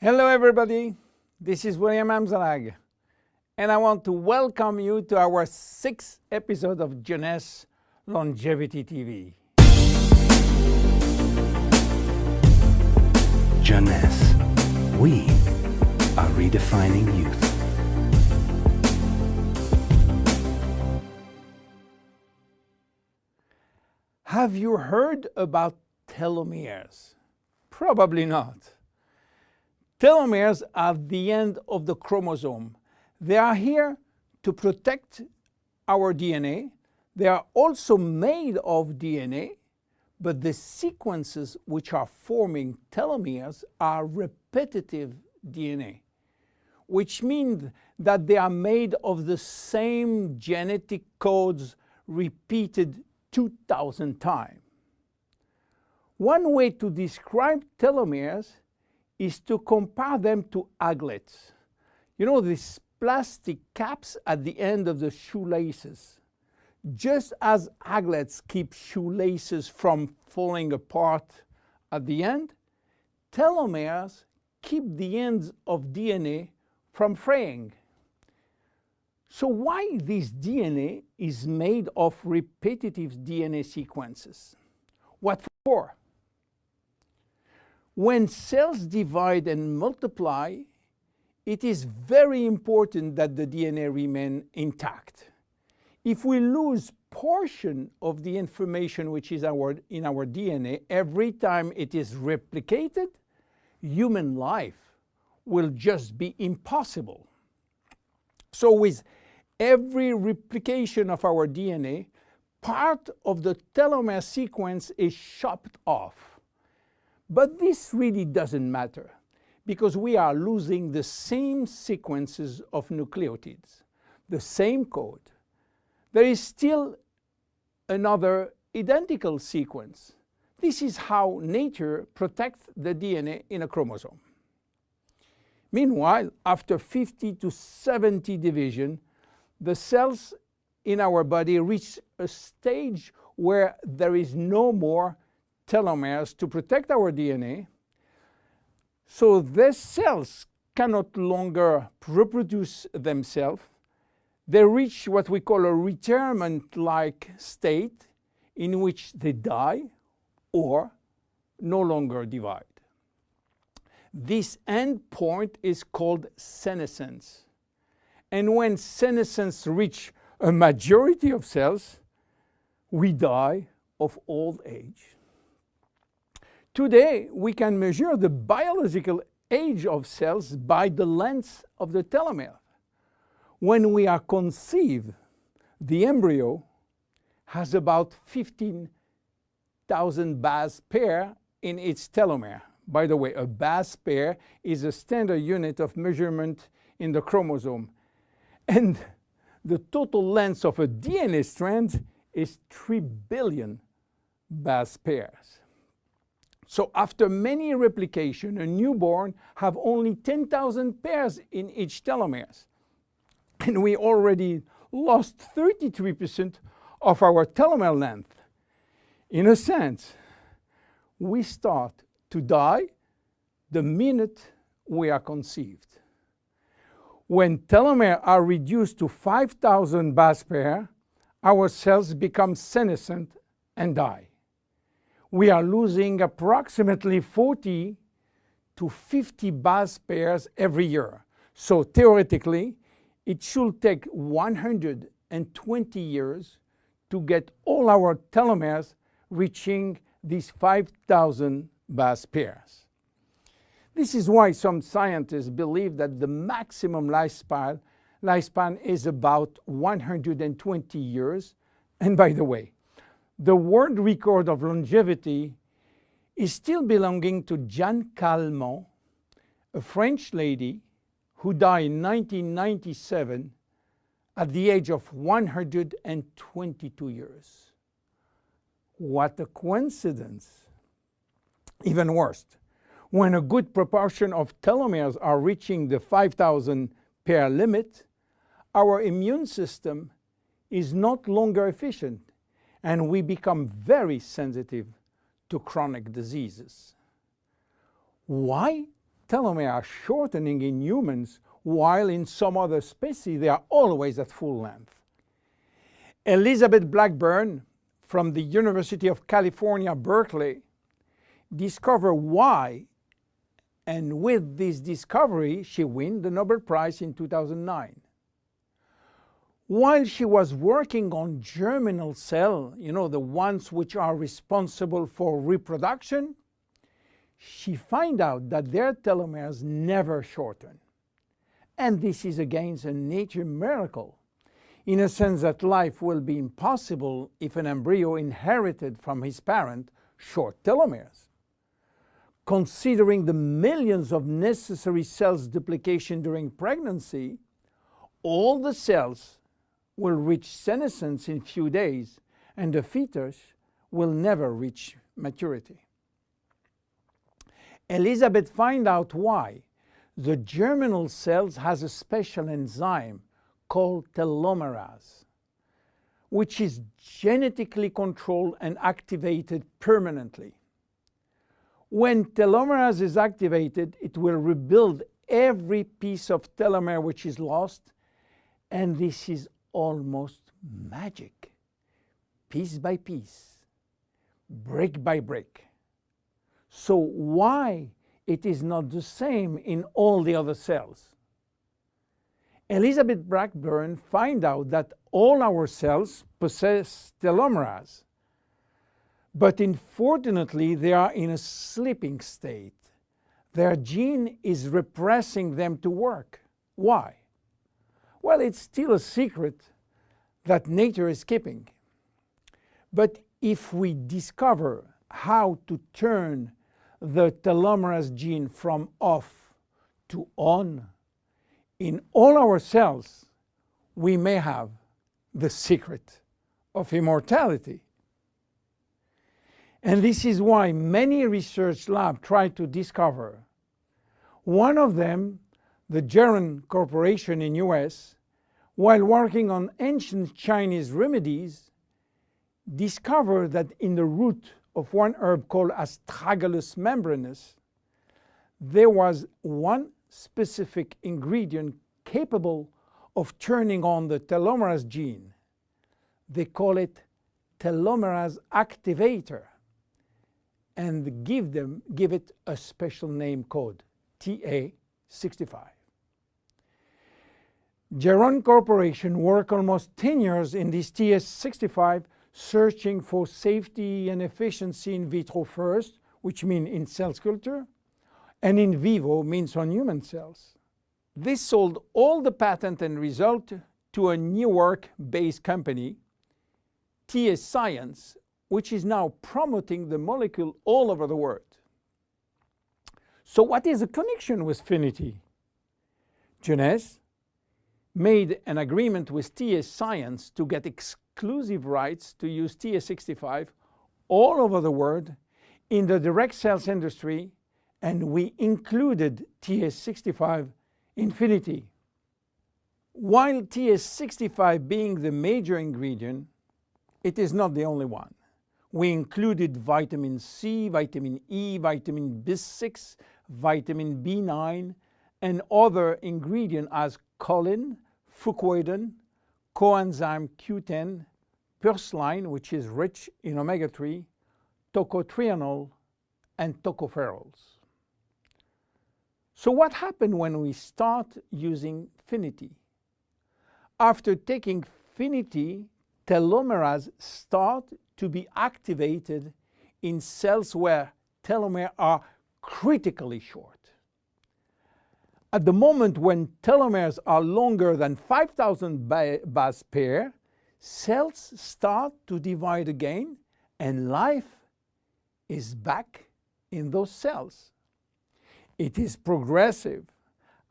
Hello everybody, this is William Amzalag, and I want to welcome you to our 6th episode of Jeunesse Longevity TV. Jeunesse, we are redefining youth. Have you heard about telomeres? Probably not. Telomeres are the end of the chromosome. They are here to protect our DNA. They are also made of DNA, but the sequences which are forming telomeres are repetitive DNA, which means that they are made of the same genetic codes repeated 2,000 times. One way to describe telomeres is to compare them to aglets. You know, these plastic caps at the end of the shoelaces. Just as aglets keep shoelaces from falling apart at the end, telomeres keep the ends of DNA from fraying. So why this DNA is made of repetitive DNA sequences? What for? When cells divide and multiply, it is very important that the DNA remain intact. If we lose portion of the information which is in our DNA every time it is replicated, human life will just be impossible. So with every replication of our DNA, part of the telomere sequence is chopped off. But this really doesn't matter because we are losing the same sequences of nucleotides, the same code. There is still another identical sequence. This is how nature protects the DNA in a chromosome. Meanwhile, after 50 to 70 division, the cells in our body reach a stage where there is no more telomeres to protect our DNA, so these cells cannot longer reproduce themselves. They reach what we call a retirement-like state in which they die or no longer divide. This end point is called senescence. And when senescence reaches a majority of cells, we die of old age. Today, we can measure the biological age of cells by the length of the telomere. When we are conceived, the embryo has about 15,000 base pair in its telomere. By the way, a base pair is a standard unit of measurement in the chromosome. And the total length of a DNA strand is 3 billion base pairs. So after many replication, a newborn have only 10,000 pairs in each telomeres. And we already lost 33% of our telomere length. In a sense, we start to die the minute we are conceived. When telomeres are reduced to 5,000 base pairs, our cells become senescent and die. We are losing approximately 40 to 50 base pairs every year. So theoretically, it should take 120 years to get all our telomeres reaching these 5,000 base pairs. This is why some scientists believe that the maximum lifespan is about 120 years. And by the way, the world record of longevity is still belonging to Jeanne Calment, a French lady who died in 1997 at the age of 122 years. What a coincidence! Even worse, when a good proportion of telomeres are reaching the 5,000 pair limit, our immune system is not longer efficient, and we become very sensitive to chronic diseases. Why telomeres are shortening in humans, while in some other species they are always at full length. Elizabeth Blackburn from the University of California, Berkeley, discovered why, and with this discovery she won the Nobel Prize in 2009. While she was working on germinal cells, the ones which are responsible for reproduction, she found out that their telomeres never shorten. And this is again a nature miracle, in a sense that life will be impossible if an embryo inherited from his parent short telomeres. Considering the millions of necessary cells duplication during pregnancy, all the cells will reach senescence in few days, and the fetus will never reach maturity. Elizabeth found out why. The germinal cells has a special enzyme called telomerase, which is genetically controlled and activated permanently. When telomerase is activated, it will rebuild every piece of telomere which is lost, and this is almost magic. Piece by piece, brick by brick. So why it is not the same in all the other cells? Elizabeth Blackburn found out that all our cells possess telomerase, but unfortunately they are in a sleeping state. Their gene is repressing them to work. Why? Well, it's still a secret that nature is keeping. But if we discover how to turn the telomerase gene from off to on in all our cells, we may have the secret of immortality. And this is why many research labs try to discover. One of them, the Jeunesse Corporation in US, while working on ancient Chinese remedies, discovered that in the root of one herb called Astragalus membranus, there was one specific ingredient capable of turning on the telomerase gene. They call it telomerase activator, and give it a special name code, TA65. Jeunesse Corporation worked almost 10 years in this TA65, searching for safety and efficiency in vitro first, which means in cell culture, and in vivo means on human cells. This sold all the patent and result to a New York-based company, TA Science, which is now promoting the molecule all over the world. So what is the connection with Finiti? Jeunesse made an agreement with TA Science to get exclusive rights to use TA65 all over the world in the direct sales industry, and we included TA65 in Finiti. While TA65 being the major ingredient, it is not the only one. We included vitamin C, vitamin E, vitamin B6, vitamin B9, and other ingredients as choline, fucoidan, coenzyme Q10, purslane, which is rich in omega-3, tocotrienol, and tocopherols. So what happened when we start using Finiti? After taking Finiti, telomerase start to be activated in cells where telomeres are critically short. At the moment when telomeres are longer than 5,000 base pair, cells start to divide again, and life is back in those cells. It is progressive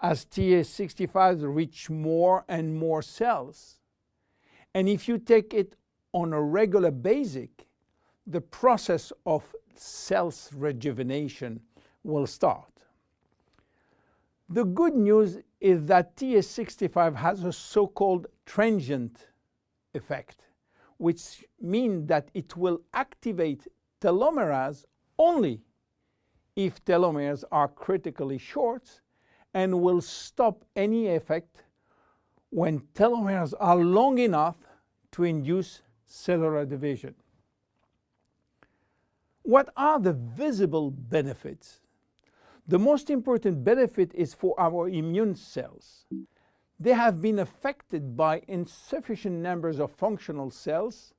as TA65 reach more and more cells. And if you take it on a regular basis, the process of cells rejuvenation will start. The good news is that TA65 has a so-called transient effect, which means that it will activate telomerase only if telomeres are critically short and will stop any effect when telomeres are long enough to induce cellular division. What are the visible benefits? The most important benefit is for our immune cells. They have been affected by insufficient numbers of functional cells,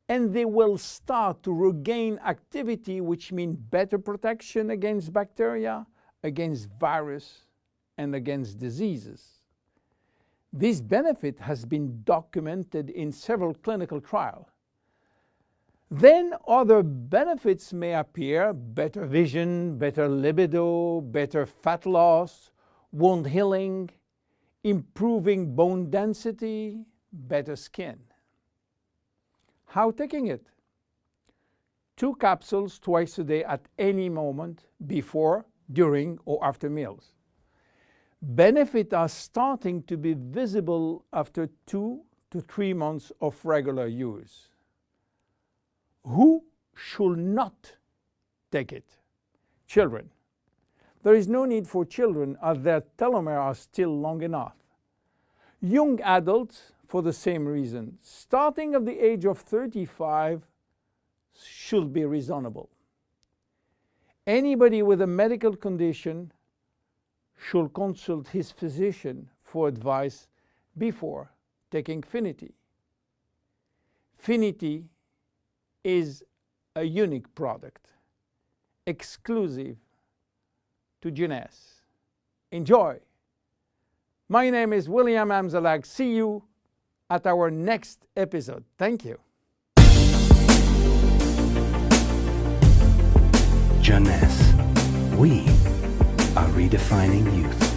and they will start to regain activity, which means better protection against bacteria, against virus, and against diseases. This benefit has been documented in several clinical trials. Then other benefits may appear: better vision, better libido, better fat loss, wound healing, improving bone density, better skin. How taking it? 2 capsules twice a day at any moment, before, during, or after meals. Benefits are starting to be visible after 2 to 3 months of regular use. Who should not take it? Children. There is no need for children, as their telomeres are still long enough. Young adults, for the same reason, starting at the age of 35, should be reasonable. Anybody with a medical condition should consult his physician for advice before taking Finiti. Finiti is a unique product, exclusive to Jeunesse. Enjoy! My name is William Amzalag. See you at our next episode. Thank you. Jeunesse. We are redefining youth.